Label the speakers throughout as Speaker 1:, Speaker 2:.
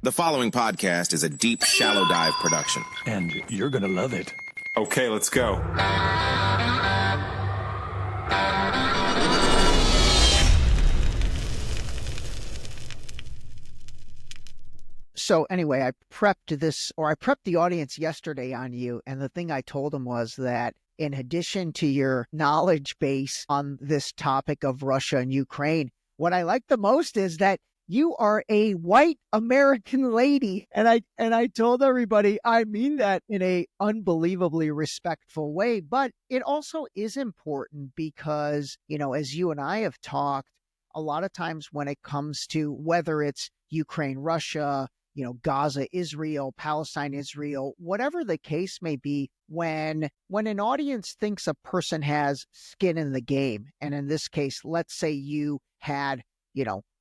Speaker 1: The following podcast is a deep, shallow dive production.
Speaker 2: And you're going to love it.
Speaker 3: Okay, let's go.
Speaker 4: So anyway, I prepped the audience yesterday on you, and the thing I told them was that in addition to your knowledge base on this topic of Russia and Ukraine, what I like the most is that you are a white American lady. And I told everybody, I mean that in a unbelievably respectful way, but it also is important because, as you and I have talked, a lot of times when it comes to whether it's Ukraine, Russia, Gaza, Israel, Palestine, Israel, whatever the case may be, when an audience thinks a person has skin in the game, and in this case, let's say you had,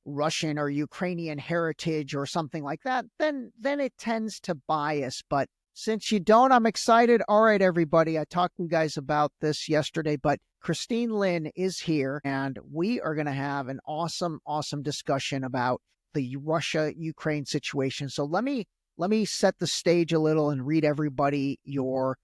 Speaker 4: Russian or Ukrainian heritage or something like that, then it tends to bias. But since you don't, I'm excited. All right, everybody, I talked to you guys about this yesterday, but Christine Lynn is here, and we are going to have an awesome, awesome discussion about the Russia-Ukraine situation. So let me set the stage a little and read everybody your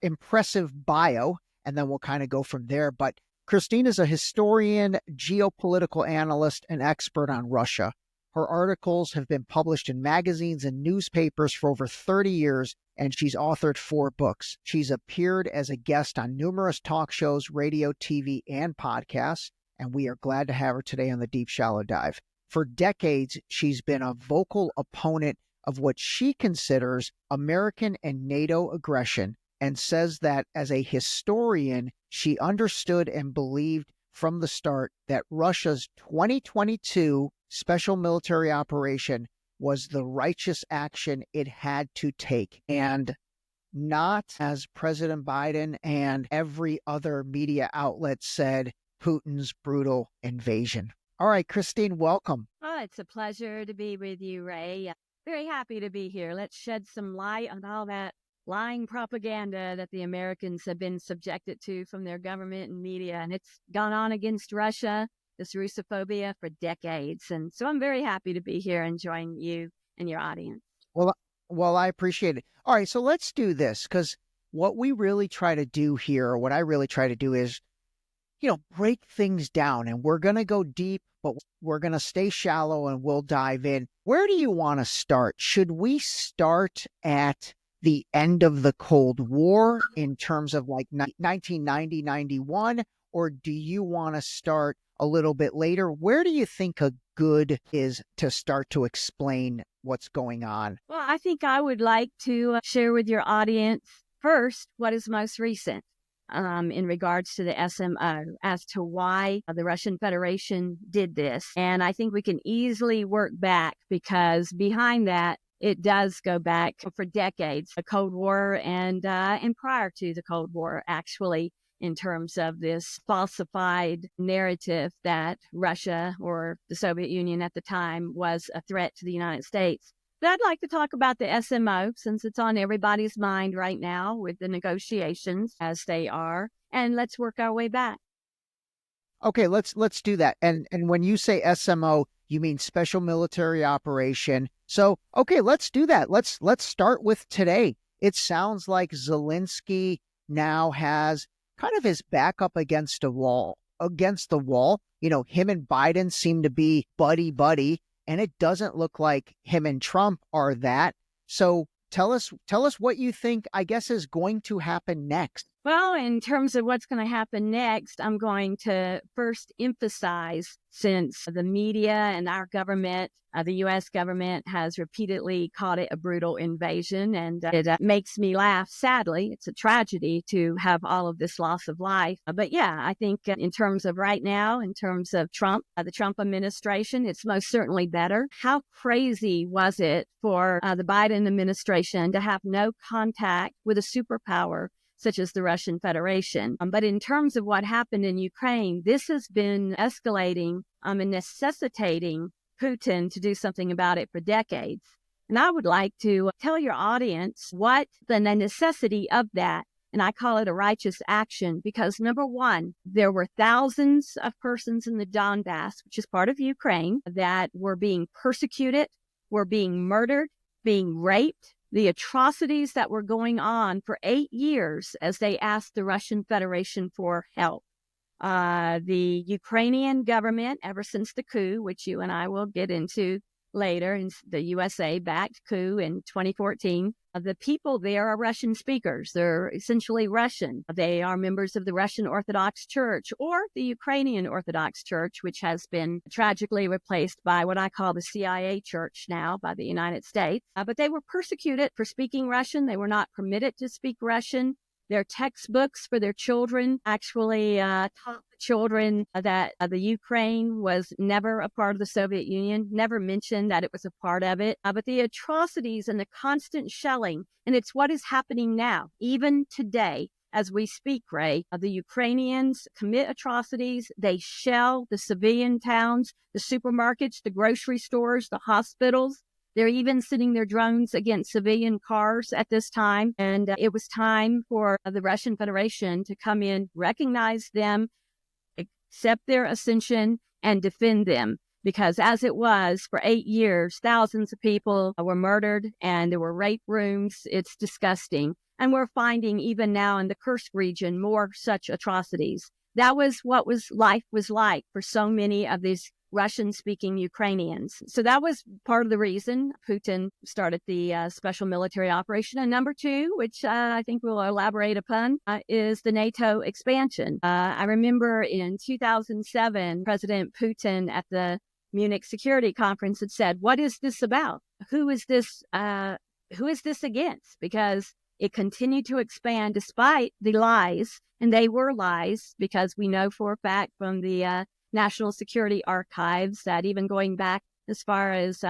Speaker 4: impressive bio, and then we'll kind of go from there. But Christine is a historian, geopolitical analyst, and expert on Russia. Her articles have been published in magazines and newspapers for over 30 years, and she's authored 4 books. She's appeared as a guest on numerous talk shows, radio, TV, and podcasts, and we are glad to have her today on the Deep Shallow Dive. For decades, she's been a vocal opponent of what she considers American and NATO aggression, and says that as a historian, she understood and believed from the start that Russia's 2022 special military operation was the righteous action it had to take, and not, as President Biden and every other media outlet said, Putin's brutal invasion. All right, Christine, welcome.
Speaker 5: Oh, it's a pleasure to be with you, Ray. Very happy to be here. Let's shed some light on all that lying propaganda that the Americans have been subjected to from their government and media. And it's gone on against Russia, this Russophobia, for decades. And so I'm very happy to be here and join you and your audience.
Speaker 4: Well, I appreciate it. All right, so let's do this, because what we really try to do here, or what I really try to do is, break things down, and we're going to go deep, but we're going to stay shallow and we'll dive in. Where do you want to start? Should we start at the end of the Cold War in terms of like 1990, 91, or do you want to start a little bit later? Where do you think a good is to start to explain what's going on?
Speaker 5: Well, I think I would like to share with your audience first what is most recent. In regards to the SMO, as to why the Russian Federation did this. And I think we can easily work back, because behind that, it does go back for decades, the Cold War and prior to the Cold War, actually, in terms of this falsified narrative that Russia, or the Soviet Union at the time, was a threat to the United States. But I'd like to talk about the SMO, since it's on everybody's mind right now with the negotiations as they are, and let's work our way back.
Speaker 4: Okay, let's do that. And when you say SMO, you mean Special Military Operation. So, okay, let's do that. Let's start with today. It sounds like Zelensky now has kind of his back up against the wall. Him and Biden seem to be buddy. And it doesn't look like him and Trump are that. So tell us what you think, I guess, is going to happen next.
Speaker 5: Well, in terms of what's going to happen next, I'm going to first emphasize, since the media and our government, the U.S. government, has repeatedly called it a brutal invasion, and it makes me laugh. Sadly, it's a tragedy to have all of this loss of life. But yeah, I think in terms of right now, in terms of Trump, the Trump administration, it's most certainly better. How crazy was it for the Biden administration to have no contact with a superpower such as the Russian Federation? But in terms of what happened in Ukraine, this has been escalating and necessitating Putin to do something about it for decades. And I would like to tell your audience what the necessity of that, and I call it a righteous action, because number one, there were thousands of persons in the Donbass, which is part of Ukraine, that were being persecuted were being murdered, being raped, the atrocities that were going on for 8 years as they asked the Russian Federation for help. The Ukrainian government, ever since the coup, which you and I will get into later, in the USA-backed coup in 2014, the people there are Russian speakers. They're essentially Russian. They are members of the Russian Orthodox Church or the Ukrainian Orthodox Church, which has been tragically replaced by what I call the CIA Church now by the United States. But they were persecuted for speaking Russian. They were not permitted to speak Russian. Their textbooks for their children actually taught the children that the Ukraine was never a part of the Soviet Union, never mentioned that it was a part of it. But the atrocities and the constant shelling, and it's what is happening now, even today, as we speak, Ray, the Ukrainians commit atrocities. They shell the civilian towns, the supermarkets, the grocery stores, the hospitals. They're even sending their drones against civilian cars at this time. And it was time for the Russian Federation to come in, recognize them, accept their ascension, and defend them. Because as it was for 8 years, thousands of people were murdered and there were rape rooms. It's disgusting. And we're finding even now in the Kursk region more such atrocities. That was what life was like for so many of these Russian-speaking Ukrainians. So that was part of the reason Putin started the special military operation. And number two, which I think we'll elaborate upon, is the NATO expansion. I remember in 2007, President Putin at the Munich Security Conference had said, "What is this about? Who is this against?" Because it continued to expand despite the lies, and they were lies, because we know for a fact from the National Security Archives that even going back as far as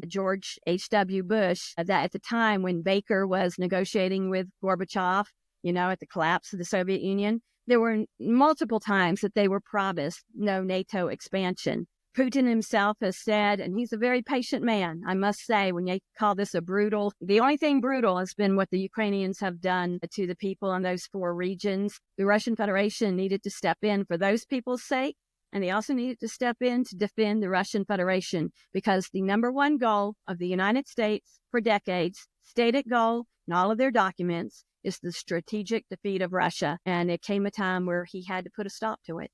Speaker 5: George H.W. Bush, that at the time when Baker was negotiating with Gorbachev, at the collapse of the Soviet Union, there were multiple times that they were promised no NATO expansion. Putin himself has said, and he's a very patient man, I must say, when they call this the only thing brutal has been what the Ukrainians have done to the people in those 4 regions. The Russian Federation needed to step in for those people's sake. And they also needed to step in to defend the Russian Federation, because the number one goal of the United States for decades, stated goal in all of their documents, is the strategic defeat of Russia. And it came a time where he had to put a stop to it.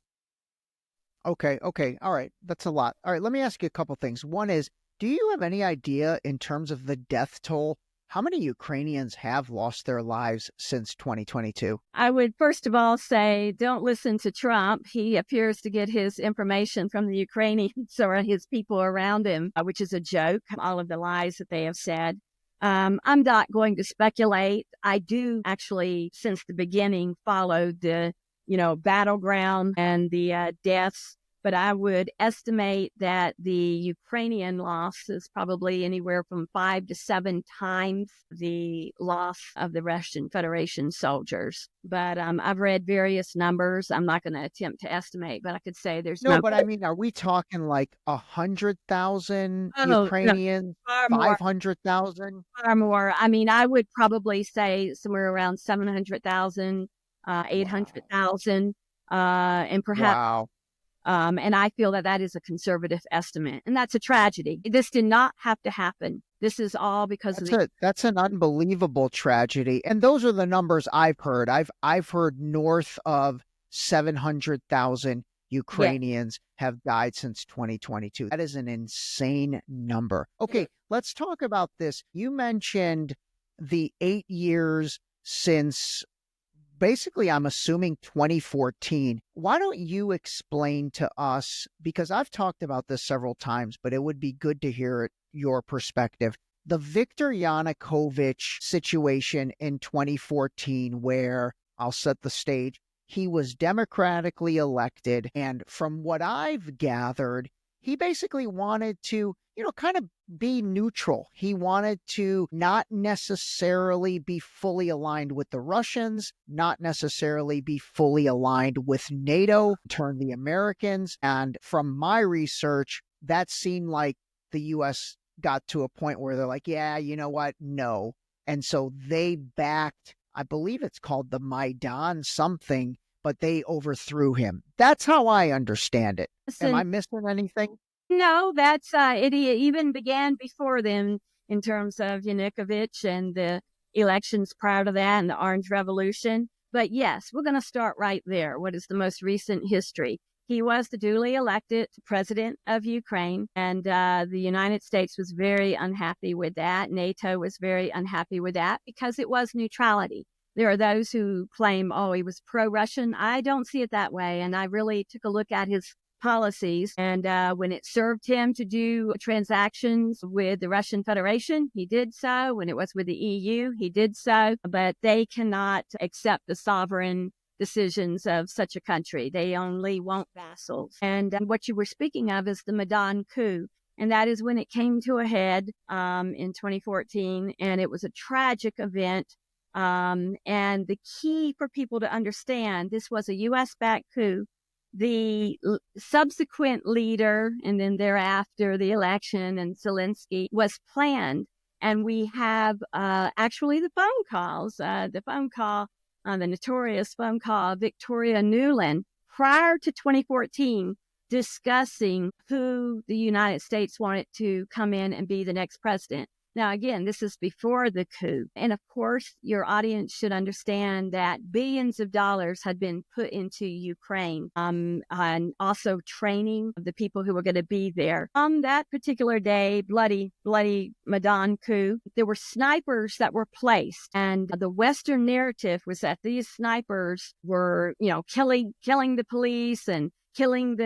Speaker 4: Okay. All right. That's a lot. All right. Let me ask you a couple things. One is, do you have any idea in terms of the death toll? How many Ukrainians have lost their lives since 2022?
Speaker 5: I would first of all say, don't listen to Trump. He appears to get his information from the Ukrainians or his people around him, which is a joke, all of the lies that they have said. I'm not going to speculate. I do actually, since the beginning, follow the, battleground and the deaths. But I would estimate that the Ukrainian loss is probably anywhere from 5 to 7 times the loss of the Russian Federation soldiers. But I've read various numbers. I'm not going to attempt to estimate, but I could say there's
Speaker 4: no. But I mean, are we talking like 100,000 Ukrainians,
Speaker 5: no,
Speaker 4: 500,000?
Speaker 5: Far more. I mean, I would probably say somewhere around 700,000, 800,000, and perhaps.
Speaker 4: Wow.
Speaker 5: And I feel that is a conservative estimate. And that's a tragedy. This did not have to happen. This is all because
Speaker 4: that's an unbelievable tragedy. And those are the numbers I've heard. I've heard north of 700,000 Ukrainians have died since 2022. That is an insane number. Okay, let's talk about this. You mentioned the 8 years since, basically, I'm assuming 2014. Why don't you explain to us, because I've talked about this several times, but it would be good to hear your perspective. The Viktor Yanukovych situation in 2014, where, I'll set the stage, he was democratically elected. And from what I've gathered, he basically wanted to, kind of be neutral. He wanted to not necessarily be fully aligned with the Russians, not necessarily be fully aligned with NATO, turn the Americans. And from my research, that seemed like the U.S. got to a point where they're like, yeah, you know what? No. And so they backed, I believe it's called the Maidan something, but they overthrew him. That's how I understand it. Am I missing anything?
Speaker 5: No, that's it even began before then in terms of Yanukovych and the elections prior to that and the Orange Revolution. But yes, we're going to start right there. What is the most recent history? He was the duly elected president of Ukraine, and the United States was very unhappy with that. NATO was very unhappy with that because it was neutrality. There are those who claim, oh, he was pro-Russian. I don't see it that way. And I really took a look at his policies. And when it served him to do transactions with the Russian Federation, he did so. When it was with the EU, he did so. But they cannot accept the sovereign decisions of such a country. They only want vassals. And what you were speaking of is the Maidan coup. And that is when it came to a head in 2014. And it was a tragic event. And the key for people to understand, this was a U.S.-backed coup. The subsequent leader, and then thereafter the election and Zelensky, was planned. And we have actually the phone calls, the notorious phone call of Victoria Nuland prior to 2014, discussing who the United States wanted to come in and be the next president. Now, again, this is before the coup. And of course, your audience should understand that billions of dollars had been put into Ukraine and also training the people who were going to be there. On that particular day, bloody Maidan coup, there were snipers that were placed. And the Western narrative was that these snipers were, killing the police and killing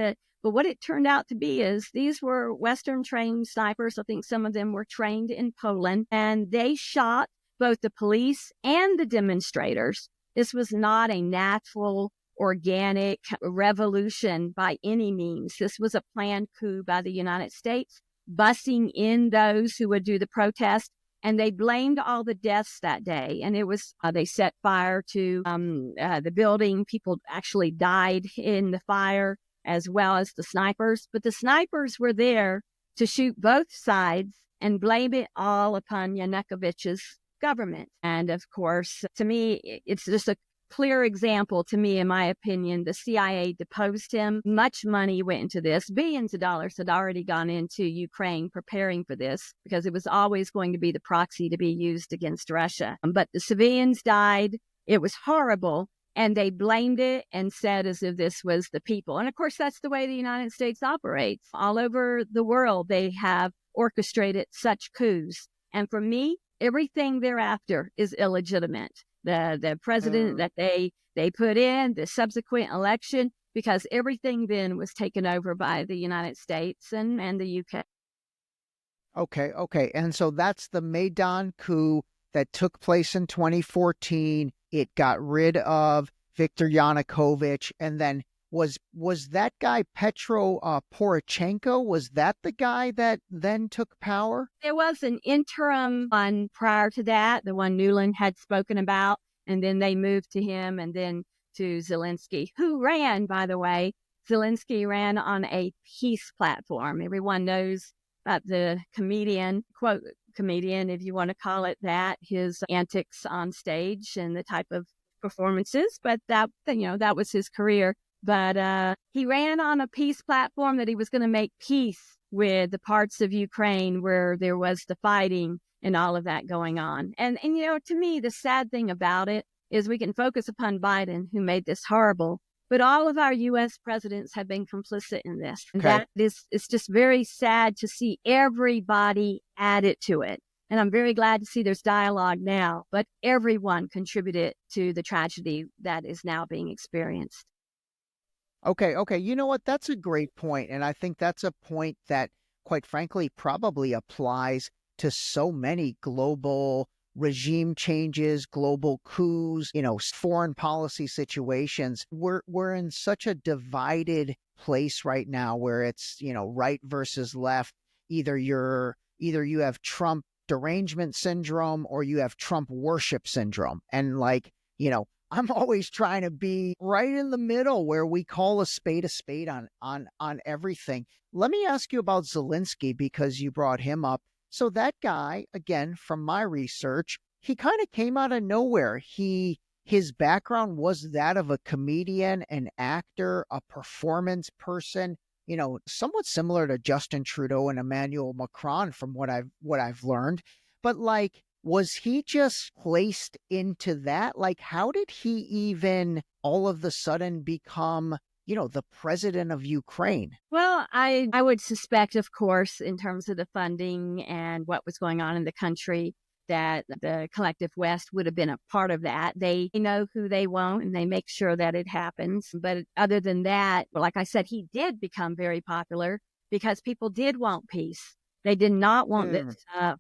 Speaker 5: But what it turned out to be is these were Western trained snipers. I think some of them were trained in Poland, and they shot both the police and the demonstrators. This was not a natural, organic revolution by any means. This was a planned coup by the United States, bussing in those who would do the protest. And they blamed all the deaths that day. And it was, they set fire to the building. People actually died in the fire, as well as the snipers. But the snipers were there to shoot both sides and blame it all upon Yanukovych's government. And of course, to me, it's just a clear example to me, in my opinion. The CIA deposed him. Much money went into this. Billions of dollars had already gone into Ukraine preparing for this because it was always going to be the proxy to be used against Russia. But the civilians died. It was horrible. And they blamed it and said as if this was the people. And of course, that's the way the United States operates. All over the world, they have orchestrated such coups. And for me, everything thereafter is illegitimate. The president that they put in, the subsequent election, because everything then was taken over by the United States and the UK.
Speaker 4: Okay. And so that's the Maidan coup that took place in 2014. It got rid of Viktor Yanukovych, and then was that guy Petro Poroshenko? Was that the guy that then took power?
Speaker 5: There was an interim one prior to that, the one Nuland had spoken about, and then they moved to him and then to Zelensky, who ran, by the way. Zelensky ran on a peace platform. Everyone knows about the comedian, quote, comedian, if you want to call it that, his antics on stage and the type of performances, but that was his career. But he ran on a peace platform that he was going to make peace with the parts of Ukraine where there was the fighting and all of that going on. And to me, the sad thing about it is we can focus upon Biden, who made this horrible, but all of our U.S. presidents have been complicit in this. And it's just very sad to see everybody added to it. And I'm very glad to see there's dialogue now, but everyone contributed to the tragedy that is now being experienced.
Speaker 4: Okay. You know what? That's a great point. And I think that's a point that, quite frankly, probably applies to so many global regime changes, global coups, foreign policy situations. We're in such a divided place right now where it's, right versus left. Either you have Trump derangement syndrome or you have Trump worship syndrome. And I'm always trying to be right in the middle where we call a spade on everything. Let me ask you about Zelensky because you brought him up. So that guy, again, from my research, he kind of came out of nowhere. His background was that of a comedian, an actor, a performance person. somewhat similar to Justin Trudeau and Emmanuel Macron from what I've learned. But like, was he just placed into that? Like, how did he even all of a sudden become, the president of Ukraine?
Speaker 5: Well, I would suspect, of course, in terms of the funding and what was going on in the country, that the collective West would have been a part of that. They know who they want and they make sure that it happens. But other than that, like I said, he did become very popular because people did want peace. They did not want this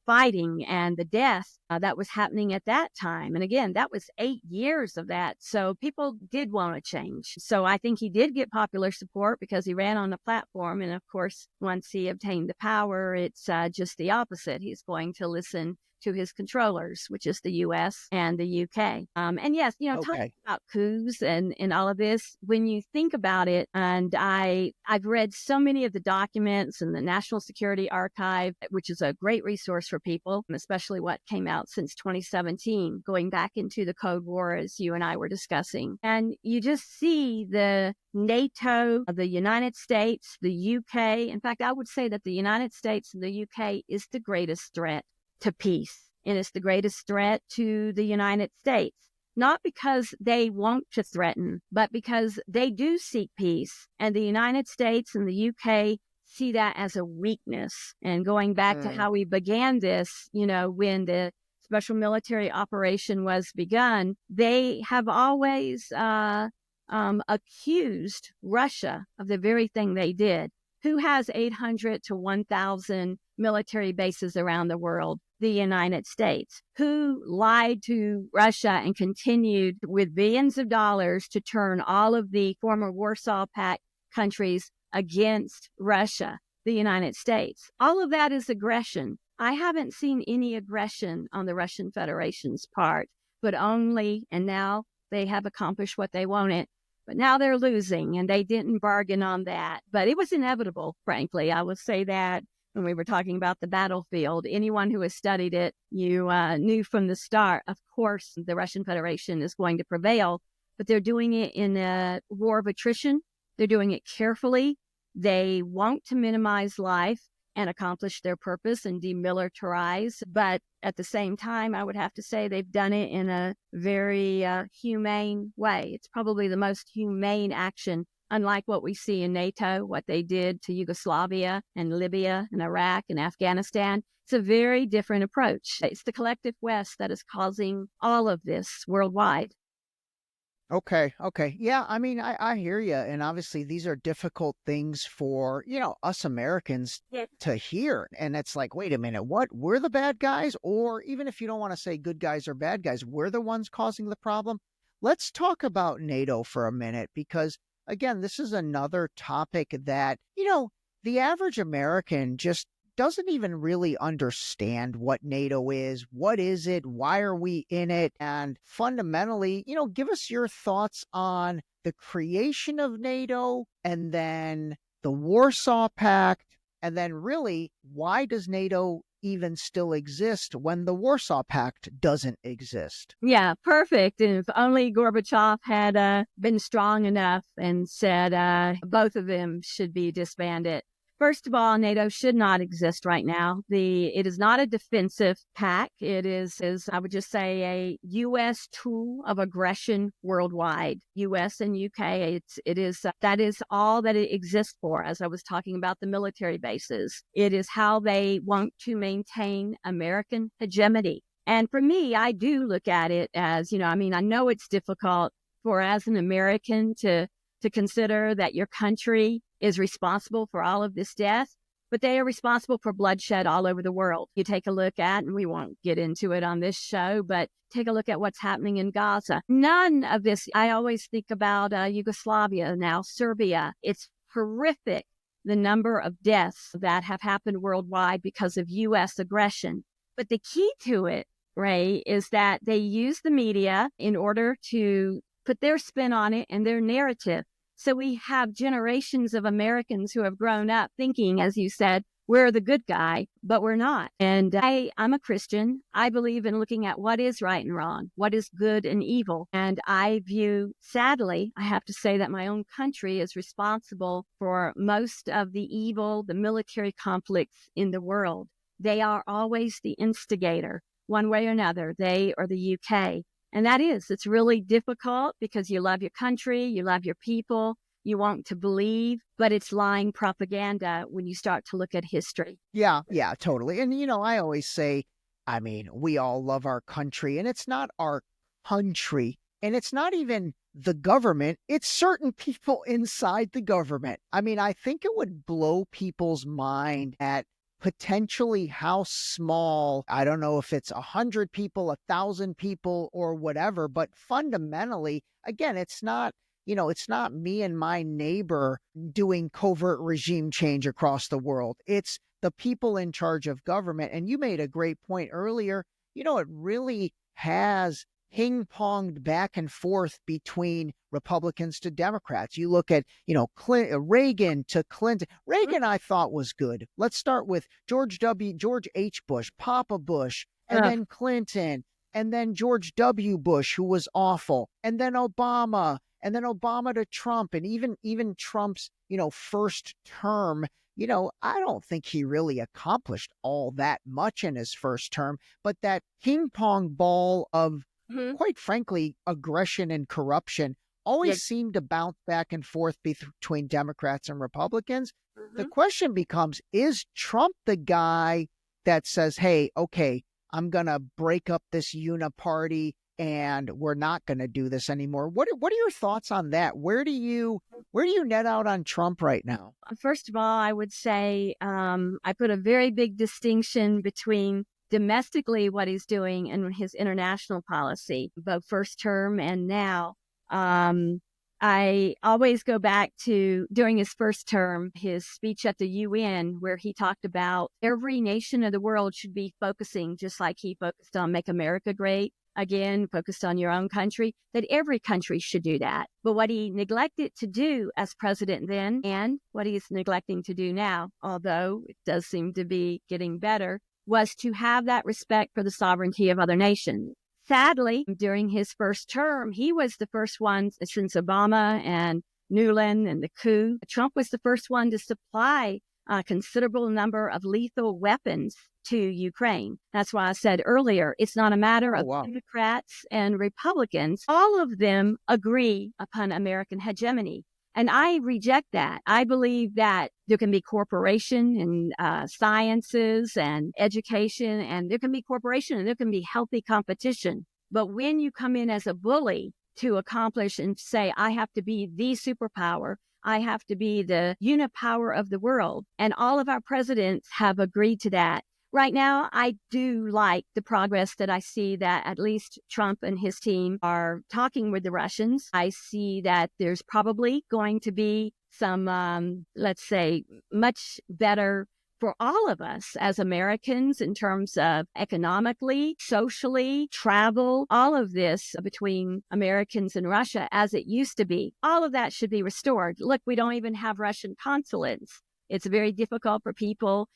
Speaker 5: fighting and the death that was happening at that time. And again, that was 8 years of that. So people did want to change. So I think he did get popular support because he ran on a platform. And of course, once he obtained the power, it's just the opposite. He's going to listen to his controllers, which is the U.S. and the U.K. And yes, talking about coups and all of this, when you think about it, and I've read so many of the documents in the National Security Archive, which is a great resource for people, especially what came out since 2017, going back into the Cold War, as you and I were discussing. And you just see the NATO, the United States, the U.K. In fact, I would say that the United States and the U.K. is the greatest threat to peace. And it's the greatest threat to the United States, not because they want to threaten, but because they do seek peace. And the United States and the UK see that as a weakness. And going back to how we began this, when the special military operation was begun, they have always accused Russia of the very thing they did. Who has 800 to 1,000 military bases around the world? The United States. Who lied to Russia and continued with billions of dollars to turn all of the former Warsaw Pact countries against Russia? The United States. All of that is aggression. I haven't seen any aggression on the Russian Federation's part, but only, and now they have accomplished what they wanted. But now they're losing, and they didn't bargain on that. But it was inevitable, frankly. I would say that when we were talking about the battlefield, anyone who has studied it, you knew from the start, of course, the Russian Federation is going to prevail, but they're doing it in a war of attrition. They're doing it carefully. They want to minimize life and accomplish their purpose and demilitarize. But at the same time, I would have to say they've done it in a very humane way. It's probably the most humane action, unlike what we see in NATO, what they did to Yugoslavia and Libya and Iraq and Afghanistan. It's a very different approach. It's the collective West that is causing all of this worldwide.
Speaker 4: Okay. Yeah, I mean, I hear you. And obviously, these are difficult things for, us Americans to hear. And it's like, wait a minute, what? We're the bad guys? Or even if you don't want to say good guys or bad guys, we're the ones causing the problem. Let's talk about NATO for a minute, because again, this is another topic that, the average American just doesn't even really understand what NATO is. What is it? Why are we in it? And fundamentally, give us your thoughts on the creation of NATO and then the Warsaw Pact. And then really, why does NATO even still exist when the Warsaw Pact doesn't exist?
Speaker 5: Yeah, perfect. And if only Gorbachev had been strong enough and said both of them should be disbanded. First of all, NATO should not exist right now. It is not a defensive pact. It is, I would just say, a U.S. tool of aggression worldwide. U.S. and U.K. That is all that it exists for. As I was talking about the military bases, it is how they want to maintain American hegemony. And for me, I do look at it as, I know it's difficult for as an American to consider that your country is responsible for all of this death, but they are responsible for bloodshed all over the world. You take a look at, and we won't get into it on this show, but take a look at what's happening in Gaza. None of this, I always think about Yugoslavia, now Serbia. It's horrific, the number of deaths that have happened worldwide because of U.S. aggression. But the key to it, Ray, is that they use the media in order to put their spin on it and their narrative. So we have generations of Americans who have grown up thinking, as you said, we're the good guy, but we're not. And I'm a Christian. I believe in looking at what is right and wrong, what is good and evil. And I view, sadly, I have to say that my own country is responsible for most of the evil, the military conflicts in the world. They are always the instigator, one way or another, they or the UK. And it's really difficult because you love your country, you love your people, you want to believe, but it's lying propaganda when you start to look at history.
Speaker 4: Yeah, totally. And, I always say, we all love our country, and it's not our country, and it's not even the government. It's certain people inside the government. I think it would blow people's mind at potentially how small, I don't know if it's 100 people, 1,000 people or whatever, but fundamentally, again, it's not me and my neighbor doing covert regime change across the world. It's the people in charge of government. And you made a great point earlier. It really has ping-ponged back and forth between Republicans to Democrats. You look at, Reagan to Clinton. Reagan, I thought, was good. Let's start with George H. Bush, Papa Bush, and then Clinton, and then George W. Bush, who was awful, and then Obama, and then Obama to Trump, and even Trump's, first term. I don't think he really accomplished all that much in his first term, but that ping pong ball of, quite frankly, aggression and corruption always seemed to bounce back and forth between Democrats and Republicans. The question becomes, is Trump the guy that says, hey, okay, I'm going to break up this uniparty and we're not going to do this anymore? What are your thoughts on that? Where do you net out on Trump right now?
Speaker 5: First of all, I would say I put a very big distinction between domestically what he's doing and his international policy, both first term and now. I always go back to during his first term, his speech at the UN, where he talked about every nation of the world should be focusing, just like he focused on Make America Great Again, focused on your own country, that every country should do that. But what he neglected to do as president then, and what he's neglecting to do now, although it does seem to be getting better, was to have that respect for the sovereignty of other nations. Sadly, during his first term, he was the first one since Obama and Nuland and the coup. Trump was the first one to supply a considerable number of lethal weapons to Ukraine. That's why I said earlier, it's not a matter of Democrats and Republicans. All of them agree upon American hegemony. And I reject that. I believe that there can be cooperation in sciences and education, and there can be cooperation and there can be healthy competition. But when you come in as a bully to accomplish and say, I have to be the superpower, I have to be the unipower of the world, and all of our presidents have agreed to that. Right now, I do like the progress that I see that at least Trump and his team are talking with the Russians. I see that there's probably going to be some, let's say, much better for all of us as Americans in terms of economically, socially, travel, all of this between Americans and Russia as it used to be. All of that should be restored. Look, we don't even have Russian consulates. It's very difficult for people,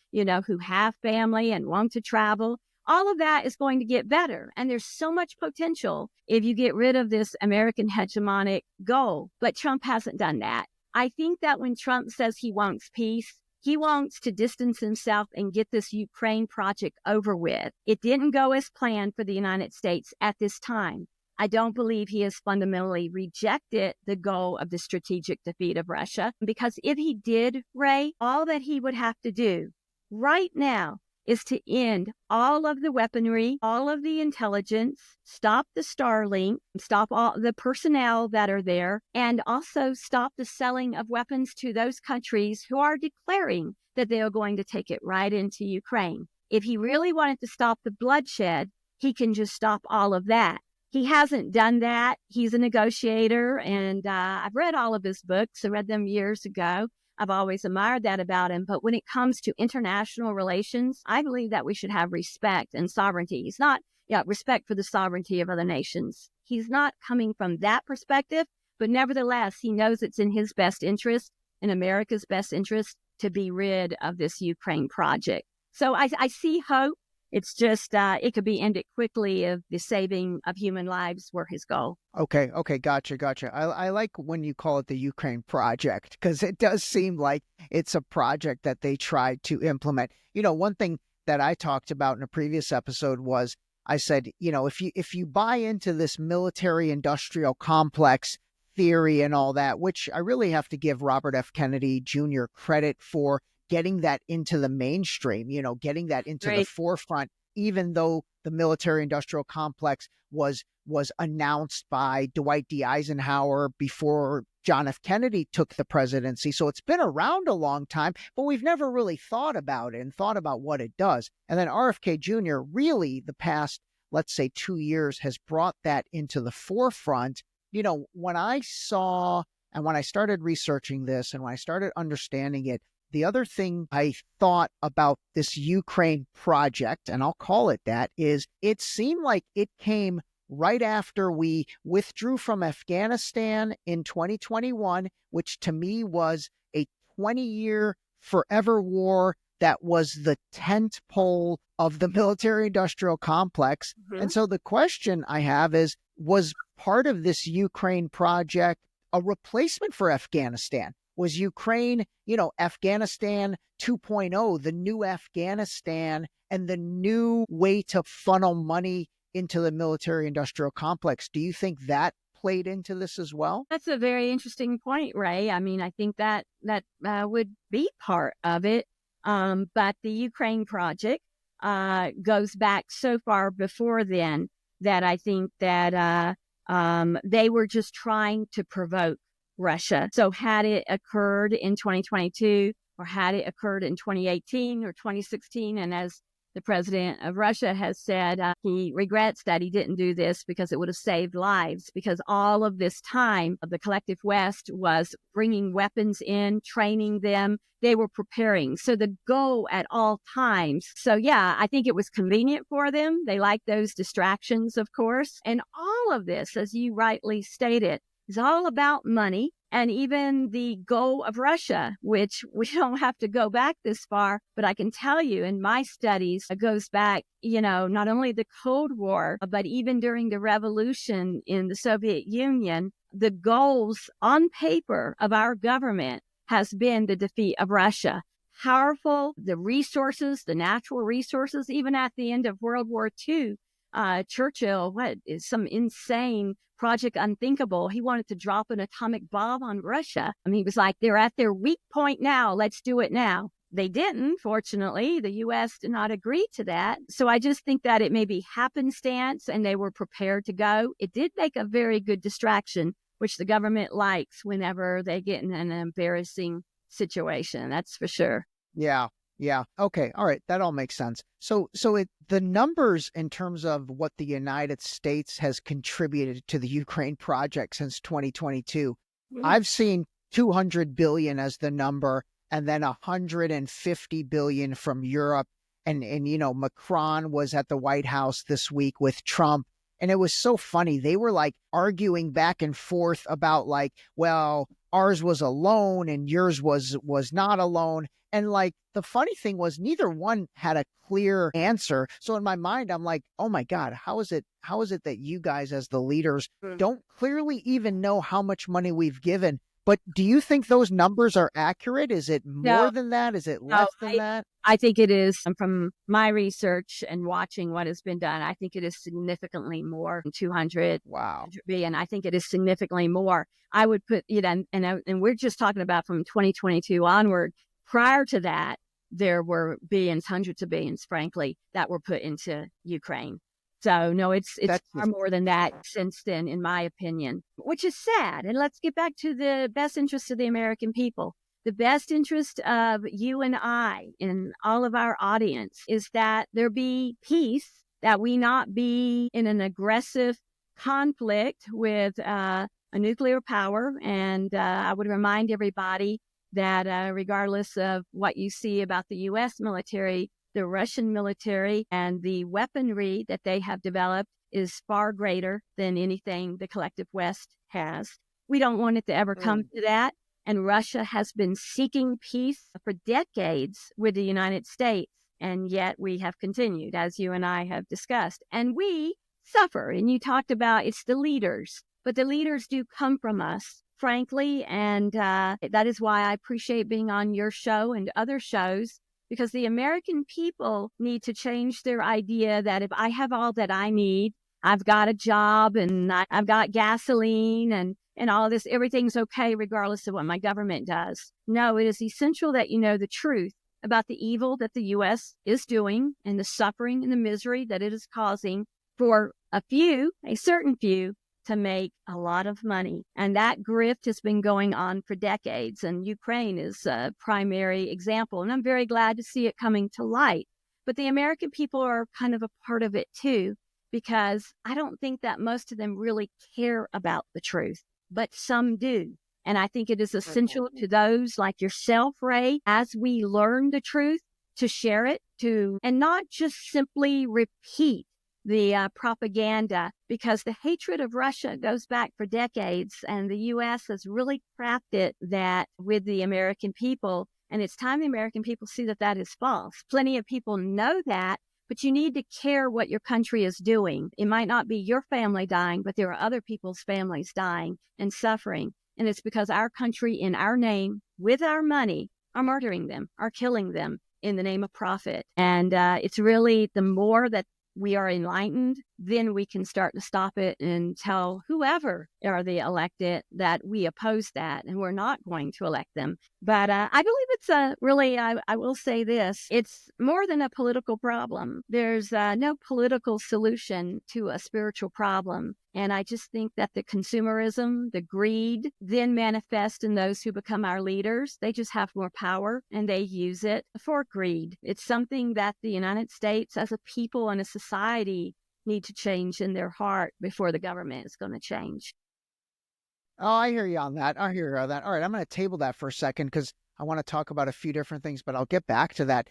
Speaker 5: who have family and want to travel. All of that is going to get better. And there's so much potential if you get rid of this American hegemonic goal. But Trump hasn't done that. I think that when Trump says he wants peace, he wants to distance himself and get this Ukraine project over with. It didn't go as planned for the United States at this time. I don't believe he has fundamentally rejected the goal of the strategic defeat of Russia, because if he did, Ray, all that he would have to do right now is to end all of the weaponry, all of the intelligence, stop the Starlink, stop all the personnel that are there, and also stop the selling of weapons to those countries who are declaring that they are going to take it right into Ukraine. If he really wanted to stop the bloodshed, he can just stop all of that. He hasn't done that. He's a negotiator, and I've read all of his books. I read them years ago. I've always admired that about him. But when it comes to international relations, I believe that we should have respect and sovereignty. He's not, respect for the sovereignty of other nations. He's not coming from that perspective, but nevertheless, he knows it's in his best interest, in America's best interest, to be rid of this Ukraine project. So I see hope. It's just it could be ended quickly if the saving of human lives were his goal.
Speaker 4: Okay, gotcha. I like when you call it the Ukraine project, because it does seem like it's a project that they tried to implement. One thing that I talked about in a previous episode was I said, if you buy into this military industrial complex theory and all that, which I really have to give Robert F. Kennedy Jr. credit for getting that into the mainstream, getting that into the forefront, even though the military industrial complex was announced by Dwight D. Eisenhower before John F. Kennedy took the presidency. So it's been around a long time, but we've never really thought about it and thought about what it does. And then RFK Jr. really the past, let's say 2 years, has brought that into the forefront. When I saw and when I started researching this and when I started understanding it, the other thing I thought about this Ukraine project, and I'll call it that, is it seemed like it came right after we withdrew from Afghanistan in 2021, which to me was a 20-year forever war that was the tent pole of the military-industrial complex. Mm-hmm. And so the question I have is, was part of this Ukraine project a replacement for Afghanistan? Was Ukraine, Afghanistan 2.0, the new Afghanistan and the new way to funnel money into the military-industrial complex? Do you think that played into this as well?
Speaker 5: That's a very interesting point, Ray. I mean, I think that would be part of it. But the Ukraine project goes back so far before then that I think that they were just trying to provoke Russia. So had it occurred in 2022 or had it occurred in 2018 or 2016, and as the president of Russia has said, he regrets that he didn't do this because it would have saved lives, because all of this time of the collective West was bringing weapons in, training them. They were preparing. So the goal at all times. So yeah, I think it was convenient for them. They like those distractions, of course. And all of this, as you rightly stated, is all about money. And even the goal of Russia, which we don't have to go back this far, but I can tell you in my studies, it goes back, not only the Cold War, but even during the revolution in the Soviet Union, the goals on paper of our government has been the defeat of Russia. Powerful, the resources, the natural resources, even at the end of World War II, Churchill, what is some insane project unthinkable? He wanted to drop an atomic bomb on Russia. I mean, he was like, they're at their weak point now. Let's do it now. They didn't, fortunately. The U.S. did not agree to that. So I just think that it may be happenstance and they were prepared to go. It did make a very good distraction, which the government likes whenever they get in an embarrassing situation. That's for sure.
Speaker 4: Yeah. Okay. All right. That all makes sense. So the numbers in terms of what the United States has contributed to the Ukraine project since 2022, I've seen 200 billion as the number, and then 150 billion from Europe. And Macron was at the White House this week with Trump. And it was so funny. They were like arguing back and forth about like, well, ours was a loan and yours was not a loan. And like the funny thing was neither one had a clear answer. So in my mind, I'm like, oh my God, how is it that you guys as the leaders don't clearly even know how much money we've given? But do you think those numbers are accurate? Is it more than that? Is it less than that?
Speaker 5: I think it is. From my research and watching what has been done, I think it is significantly more than 200 billion. I think it is significantly more. I would put, and we're just talking about from 2022 onward. Prior to that, there were billions, hundreds of billions, frankly, that were put into Ukraine. So no, it's far more than that since then, in my opinion, which is sad. And let's get back to the best interest of the American people. The best interest of you and I and all of our audience is that there be peace, that we not be in an aggressive conflict with a nuclear power. And I would remind everybody that regardless of what you see about the U.S. military, the Russian military and the weaponry that they have developed is far greater than anything the collective West has. We don't want it to ever come to that. And Russia has been seeking peace for decades with the United States. And yet we have continued, as you and I have discussed. And we suffer. And you talked about it's the leaders. But the leaders do come from us, frankly. And that is why I appreciate being on your show and other shows, because the American people need to change their idea that if I have all that I need, I've got a job and I've got gasoline and all this, everything's okay regardless of what my government does. No, it is essential that you know the truth about the evil that the U.S. is doing and the suffering and the misery that it is causing for a certain few, to make a lot of money. And that grift has been going on for decades. And Ukraine is a primary example. And I'm very glad to see it coming to light. But the American people are kind of a part of it too, because I don't think that most of them really care about the truth, but some do. And I think it is essential to those like yourself, Ray, as we learn the truth, to share it, and not just simply repeat the propaganda, because the hatred of Russia goes back for decades, and the U.S. has really crafted that with the American people. And it's time the American people see that that is false. Plenty of people know that, but you need to care what your country is doing. It might not be your family dying, but there are other people's families dying and suffering. And it's because our country, in our name, with our money, are murdering them, are killing them in the name of profit. And it's really the more that we are enlightened, then we can start to stop it and tell whoever are the elected that we oppose that and we're not going to elect them. But I believe it's I will say this, it's more than a political problem. There's no political solution to a spiritual problem. And I just think that the consumerism, the greed, then manifest in those who become our leaders. They just have more power and they use it for greed. It's something that the United States as a people and a society need to change in their heart before the government is going to change.
Speaker 4: Oh, I hear you on that. All right, I'm going to table that for a second because I want to talk about a few different things, but I'll get back to that.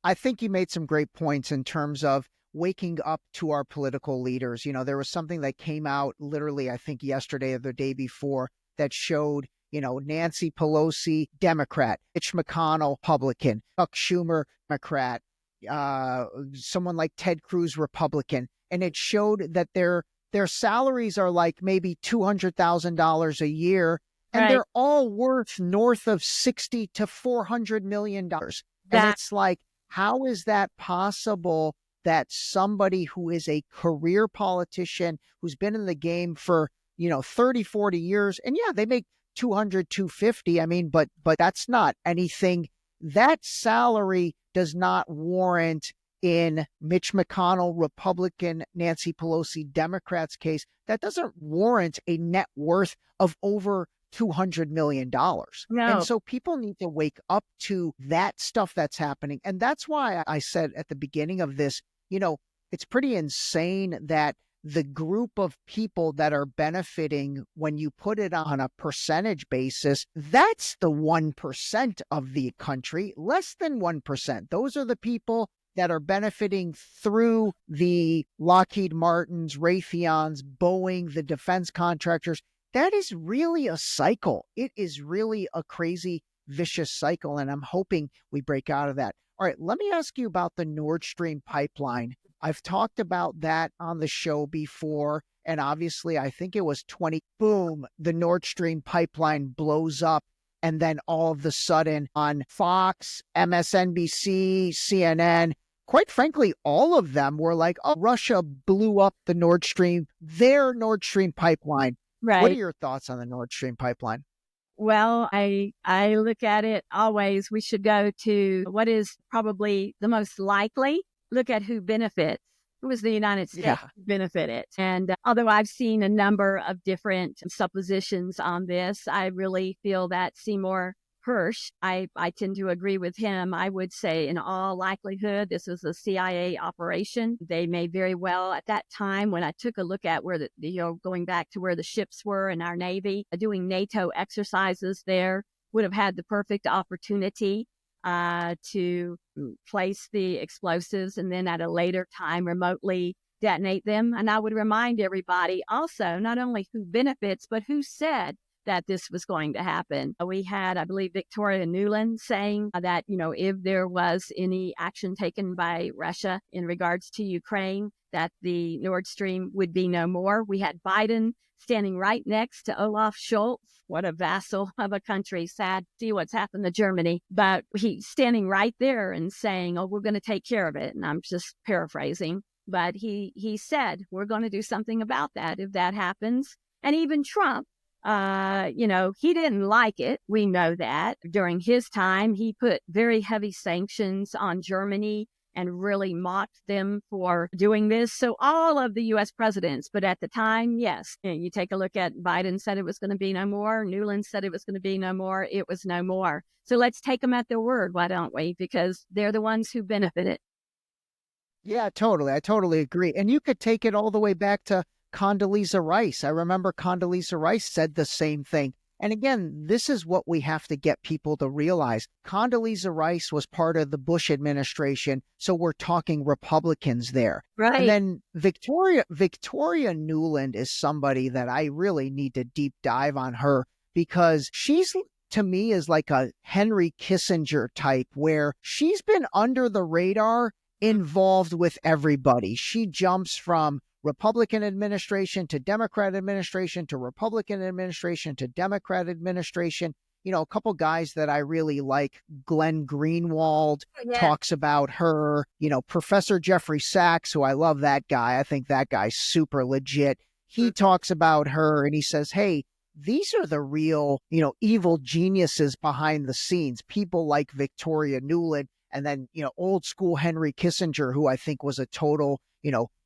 Speaker 4: I think you made some great points in terms of waking up to our political leaders. There was something that came out literally, I think yesterday or the day before, that showed, Nancy Pelosi, Democrat, Mitch McConnell, Republican, Chuck Schumer, Democrat, someone like Ted Cruz, Republican. And it showed that their salaries are like maybe $200,000 a year, and they're all worth north of $60 to $400 million. And it's like, how is that possible that somebody who is a career politician, who's been in the game for, 30, 40 years, and yeah, they make 200, 250. I mean, but that's not anything. That salary does not warrant, in Mitch McConnell, Republican, Nancy Pelosi, Democrats case, that doesn't warrant a net worth of over $200 million.
Speaker 5: No.
Speaker 4: And so people need to wake up to that stuff that's happening. And that's why I said at the beginning of this, it's pretty insane that the group of people that are benefiting, when you put it on a percentage basis, that's the 1% of the country, less than 1%. Those are the people that are benefiting through the Lockheed Martins, Raytheons, Boeing, the defense contractors. That is really a cycle. It is really a crazy, vicious cycle, and I'm hoping we break out of that. All right, let me ask you about the Nord Stream pipeline. I've talked about that on the show before, and obviously I think it was boom, the Nord Stream pipeline blows up, and then all of a sudden on Fox, MSNBC, CNN, quite frankly, all of them were like, oh, Russia blew up the Nord Stream, their Nord Stream pipeline.
Speaker 5: Right.
Speaker 4: What are your thoughts on the Nord Stream pipeline?
Speaker 5: Well, I look at it always. We should go to what is probably the most likely. Look at who benefits. It was the United States who benefited. And although I've seen a number of different suppositions on this, I really feel that Seymour Hersh, I tend to agree with him. I would say in all likelihood, this was a CIA operation. They may very well, at that time, when I took a look at where going back to where the ships were in our Navy, doing NATO exercises there, would have had the perfect opportunity to place the explosives and then at a later time remotely detonate them. And I would remind everybody also, not only who benefits, but who said that this was going to happen. We had, I believe, Victoria Nuland saying that, if there was any action taken by Russia in regards to Ukraine, that the Nord Stream would be no more. We had Biden standing right next to Olaf Scholz. What a vassal of a country. Sad to see what's happened to Germany. But he's standing right there and saying, oh, we're going to take care of it. And I'm just paraphrasing. But he said, we're going to do something about that if that happens. And even Trump, he didn't like it. We know that. During his time, he put very heavy sanctions on Germany and really mocked them for doing this. So all of the U.S. presidents, but at the time, yes, you take a look at Biden said it was going to be no more. Nuland said it was going to be no more. It was no more. So let's take them at their word, why don't we? Because they're the ones who benefited.
Speaker 4: Yeah, totally. I totally agree. And you could take it all the way back to Condoleezza Rice. I remember Condoleezza Rice said the same thing. And again, this is what we have to get people to realize. Condoleezza Rice was part of the Bush administration, so we're talking Republicans there.
Speaker 5: Right.
Speaker 4: And then Victoria Nuland is somebody that I really need to deep dive on her, because she's, to me, is like a Henry Kissinger type, where she's been under the radar, involved with everybody. She jumps from Republican administration to Democrat administration to Republican administration to Democrat administration. A couple guys that I really like, Glenn Greenwald talks about her, Professor Jeffrey Sachs, who I love that guy. I think that guy's super legit. He talks about her and he says, hey, these are the real, evil geniuses behind the scenes, people like Victoria Nuland. And then, old school Henry Kissinger, who I think was a total,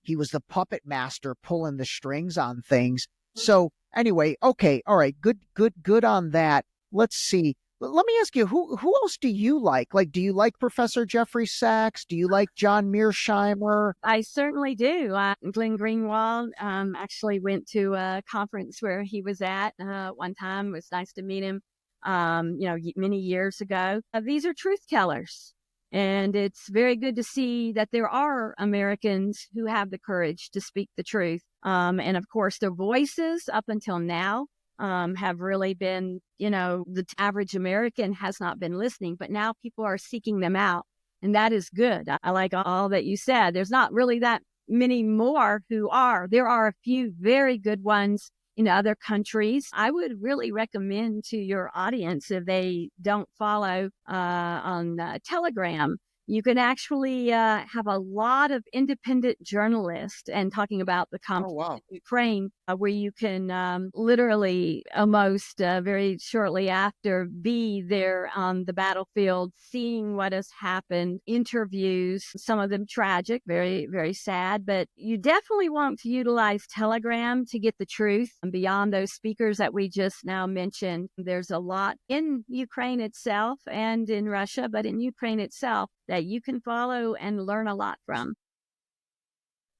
Speaker 4: he was the puppet master pulling the strings on things. So anyway, okay. All right. Good on that. Let's see. Let me ask you, who else do you like? Like, do you like Professor Jeffrey Sachs? Do you like John Mearsheimer?
Speaker 5: I certainly do. Glenn Greenwald actually went to a conference where he was at one time. It was nice to meet him, many years ago. These are truth tellers. And it's very good to see that there are Americans who have the courage to speak the truth. And of course, their voices up until now have really been, the average American has not been listening, but now people are seeking them out. And that is good. I like all that you said. There's not really that many more who are. There are a few very good ones in other countries. I would really recommend to your audience, if they don't follow on Telegram, you can actually have a lot of independent journalists and talking about the conflict in Ukraine, where you can literally almost very shortly after be there on the battlefield, seeing what has happened, interviews, some of them tragic, very, very sad, but you definitely want to utilize Telegram to get the truth. And beyond those speakers that we just now mentioned, there's a lot in Ukraine itself and in Russia, but in Ukraine itself, that you can follow and learn a lot from.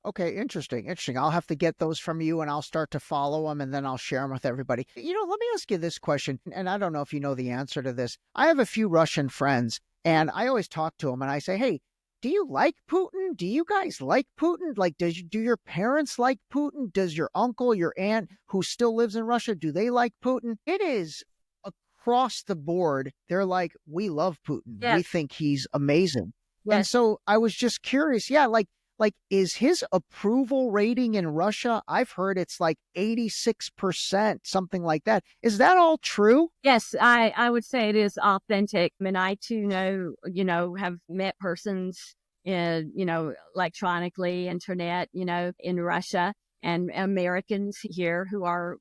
Speaker 4: Okay, interesting. I'll have to get those from you and I'll start to follow them and then I'll share them with everybody. Let me ask you this question, and I don't know if you know the answer to this. I have a few Russian friends and I always talk to them and I say, hey, do you like Putin? Do you guys like Putin? Like, do your parents like Putin? Does your uncle, your aunt who still lives in Russia, do they like Putin? It is across the board. They're like, we love Putin.
Speaker 5: Yes.
Speaker 4: We think he's amazing.
Speaker 5: Yes.
Speaker 4: And so I was just curious. Yeah, like is his approval rating in Russia? I've heard it's like 86%, something like that. Is that all true?
Speaker 5: Yes, I would say it is authentic. I mean, I too have met persons electronically, internet, in Russia, and Americans here who are,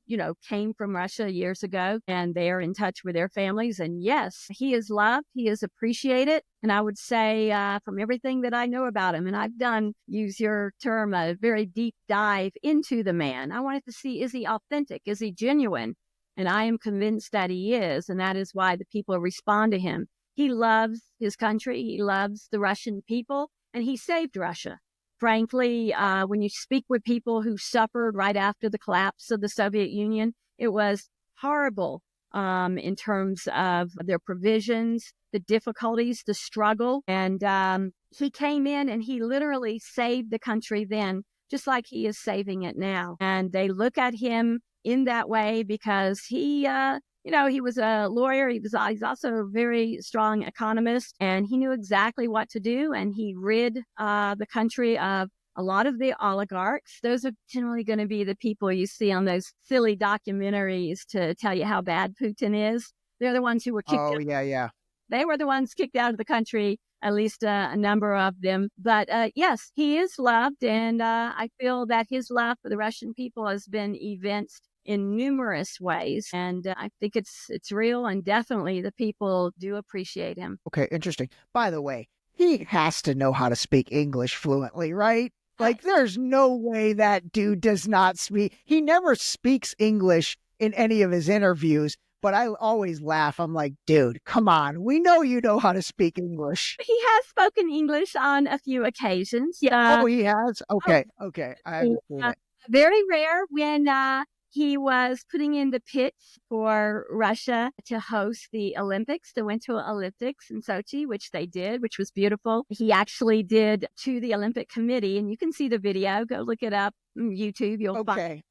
Speaker 5: came from Russia years ago, and they are in touch with their families. And yes, he is loved. He is appreciated. And I would say from everything that I know about him, and I've done, use your term, a very deep dive into the man. I wanted to see, is he authentic? Is he genuine? And I am convinced that he is. And that is why the people respond to him. He loves his country. He loves the Russian people, and he saved Russia. Frankly, when you speak with people who suffered right after the collapse of the Soviet Union, it was horrible in terms of their provisions, the difficulties, the struggle. And he came in and he literally saved the country then, just like he is saving it now. And they look at him in that way because he was a lawyer. He's also a very strong economist, and he knew exactly what to do. And he rid the country of a lot of the oligarchs. Those are generally going to be the people you see on those silly documentaries to tell you how bad Putin is. They're the ones who were kicked out.
Speaker 4: Yeah.
Speaker 5: They were the ones kicked out of the country, at least a number of them. But yes, he is loved. And I feel that his love for the Russian people has been evinced in numerous ways. And I think it's real. And definitely the people do appreciate him.
Speaker 4: Okay, interesting. By the way, he has to know how to speak English fluently, right? Like, there's no way that dude does not speak. He never speaks English in any of his interviews, but I always laugh. I'm like, dude, come on. We know you know how to speak English.
Speaker 5: He has spoken English on a few occasions. Yeah.
Speaker 4: Oh, he has? Okay. I understand it.
Speaker 5: Very rare when he was putting in the pitch for Russia to host the Olympics, the Winter Olympics in Sochi, which they did, which was beautiful. He actually did to the Olympic Committee, and you can see the video. Go look it up on YouTube. You'll find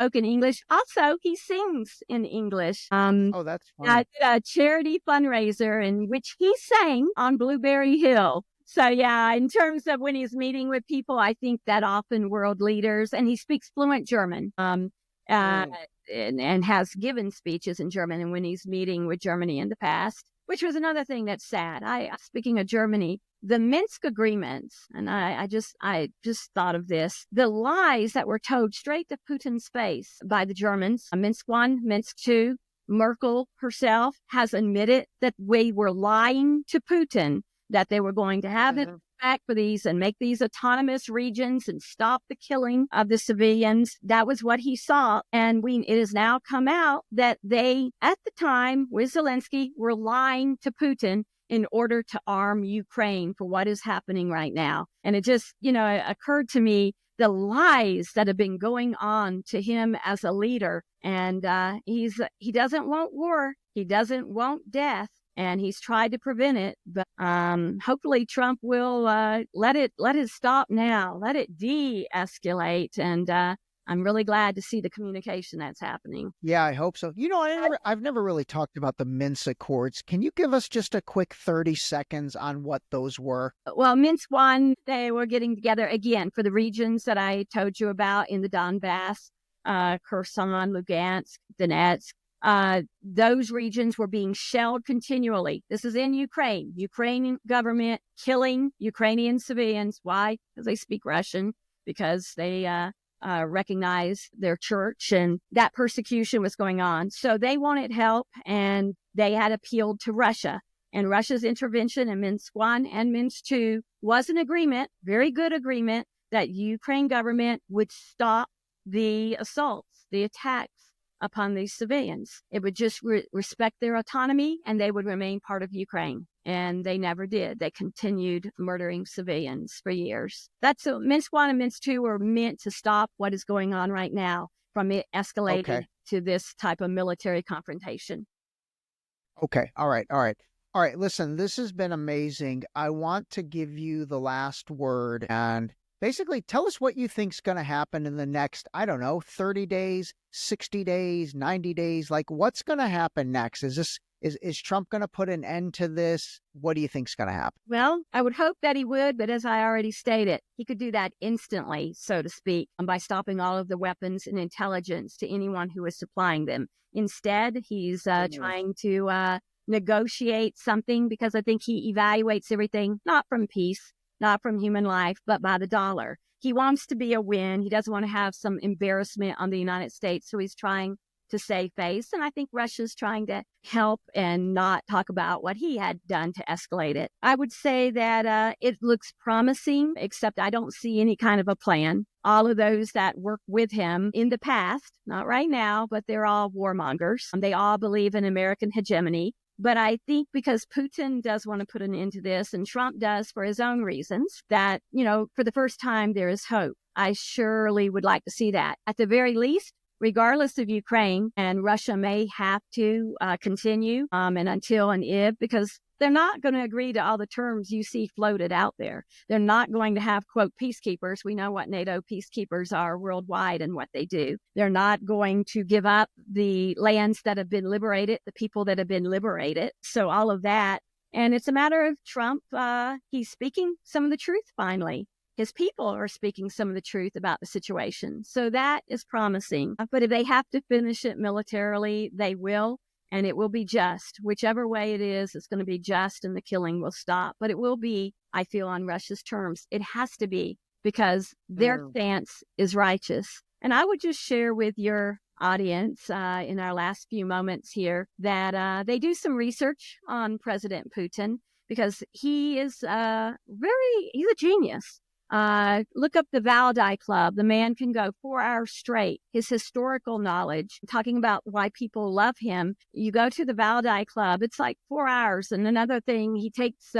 Speaker 5: spoken English. Also, he sings in English.
Speaker 4: Oh, that's fun.
Speaker 5: A charity fundraiser in which he sang on Blueberry Hill. So, yeah, in terms of when he's meeting with people, I think that often world leaders, and he speaks fluent German. And has given speeches in German, and when he's meeting with Germany in the past, which was another thing that's sad. Speaking of Germany, the Minsk agreements, and I just thought of this, the lies that were told straight to Putin's face by the Germans, Minsk 1, Minsk 2, Merkel herself has admitted that we were lying to Putin, that they were going to have it back for these and make these autonomous regions and stop the killing of the civilians. That was what he saw. And it has now come out that they, at the time with Zelensky, were lying to Putin in order to arm Ukraine for what is happening right now. And it just, occurred to me the lies that have been going on to him as a leader. And he doesn't want war. He doesn't want death. And he's tried to prevent it, but hopefully Trump will let it stop now, let it de-escalate. And I'm really glad to see the communication that's happening.
Speaker 4: Yeah, I hope so. I've never really talked about the Minsk Accords. Can you give us just a quick 30 seconds on what those were?
Speaker 5: Well, Minsk 1, they were getting together again for the regions that I told you about in the Donbass, Kherson, Lugansk, Donetsk. Those regions were being shelled continually. This is in Ukraine. Ukrainian government killing Ukrainian civilians. Why? Because they speak Russian, because they recognize their church, and that persecution was going on. So they wanted help, and they had appealed to Russia. And Russia's intervention in Minsk 1 and Minsk 2 was an agreement, very good agreement, that Ukraine government would stop the assaults, the attacks upon these civilians. It would just respect their autonomy, and they would remain part of Ukraine. And they never did. They continued murdering civilians for years. Minsk 1 and Minsk 2 were meant to stop what is going on right now from it escalating to this type of military confrontation.
Speaker 4: Okay. All right. Listen, this has been amazing. I want to give you the last word and basically tell us what you think's going to happen in the next, 30 days, 60 days, 90 days. Like, what's going to happen next? Is Trump going to put an end to this? What do you think's going to happen?
Speaker 5: Well, I would hope that he would, but as I already stated, he could do that instantly, so to speak, by stopping all of the weapons and intelligence to anyone who is supplying them. Instead, he's trying to negotiate something, because I think he evaluates everything not from peace, not from human life, but by the dollar. He wants to be a win. He doesn't want to have some embarrassment on the United States. So he's trying to save face. And I think Russia's trying to help and not talk about what he had done to escalate it. I would say that it looks promising, except I don't see any kind of a plan. All of those that work with him in the past, not right now, but they're all warmongers. They all believe in American hegemony. But I think because Putin does want to put an end to this, and Trump does for his own reasons, that, for the first time, there is hope. I surely would like to see that. At the very least, regardless of Ukraine, and Russia may have to continue and until and if, because they're not going to agree to all the terms you see floated out there. They're not going to have, quote, peacekeepers. We know what NATO peacekeepers are worldwide and what they do. They're not going to give up the lands that have been liberated, the people that have been liberated. So all of that. And it's a matter of Trump. He's speaking some of the truth finally. His people are speaking some of the truth about the situation. So that is promising. But if they have to finish it militarily, they will. And it will be just. Whichever way it is, it's going to be just and the killing will stop. But it will be, I feel, on Russia's terms. It has to be because their stance is righteous. And I would just share with your audience in our last few moments here that they do some research on President Putin because he is he's a genius. Look up the Valdai Club. The man can go 4 hours straight. His historical knowledge, talking about why people love him. You go to the Valdai Club, it's like 4 hours. And another thing, he takes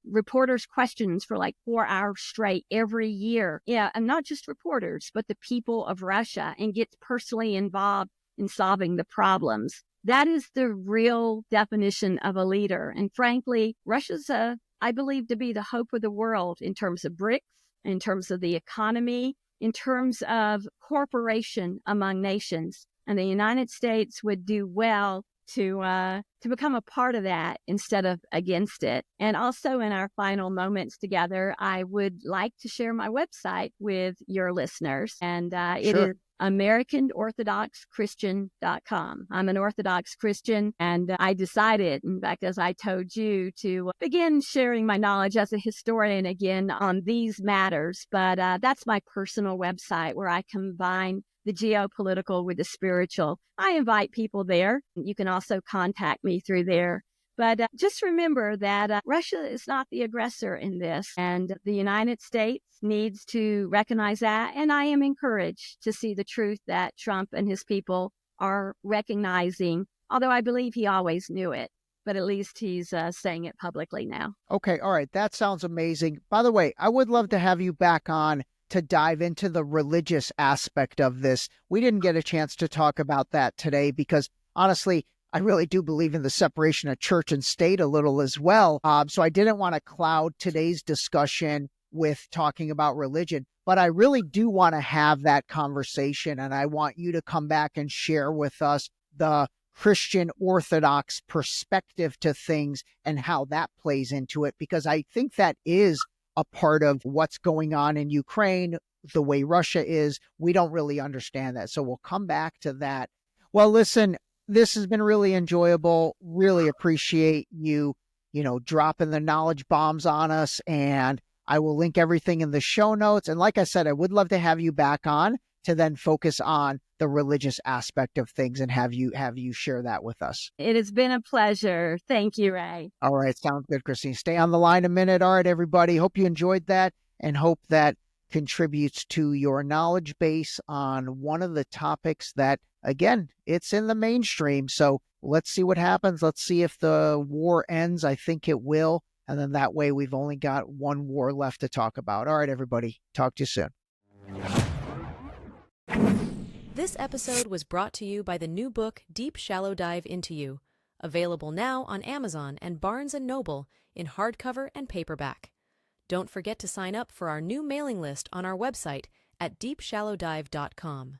Speaker 5: reporters' questions for like 4 hours straight every year. Yeah, and not just reporters, but the people of Russia, and gets personally involved in solving the problems. That is the real definition of a leader. And frankly, Russia's, I believe, to be the hope of the world in terms of BRICS, in terms of the economy, in terms of cooperation among nations. And the United States would do well to become a part of that instead of against it. And also in our final moments together, I would like to share my website with your listeners. And it is AmericanOrthodoxChristian.com. I'm an Orthodox Christian, and I decided, in fact, as I told you, to begin sharing my knowledge as a historian again on these matters. But that's my personal website where I combine the geopolitical with the spiritual. I invite people there. You can also contact me through there. But just remember that Russia is not the aggressor in this, and the United States needs to recognize that. And I am encouraged to see the truth that Trump and his people are recognizing, although I believe he always knew it. But at least he's saying it publicly now.
Speaker 4: Okay, all right. That sounds amazing. By the way, I would love to have you back on to dive into the religious aspect of this. We didn't get a chance to talk about that today because, honestly, I really do believe in the separation of church and state a little as well. So I didn't want to cloud today's discussion with talking about religion, but I really do want to have that conversation. And I want you to come back and share with us the Christian Orthodox perspective to things and how that plays into it, because I think that is a part of what's going on in Ukraine, the way Russia is. We don't really understand that. So we'll come back to that. Well, listen, this has been really enjoyable. Really appreciate you, dropping the knowledge bombs on us. And I will link everything in the show notes. And like I said, I would love to have you back on to then focus on the religious aspect of things and have you share that with us.
Speaker 5: It has been a pleasure. Thank you, Ray.
Speaker 4: All right. Sounds good, Christine. Stay on the line a minute. All right, everybody. Hope you enjoyed that and hope that contributes to your knowledge base on one of the topics that, again, it's in the mainstream. So let's see what happens. Let's see if the war ends. I think it will. And then that way we've only got one war left to talk about. All right, everybody. Talk to you soon.
Speaker 3: This episode was brought to you by the new book, Deep Shallow Dive Into You, available now on Amazon and Barnes & Noble in hardcover and paperback. Don't forget to sign up for our new mailing list on our website at deepshallowdive.com.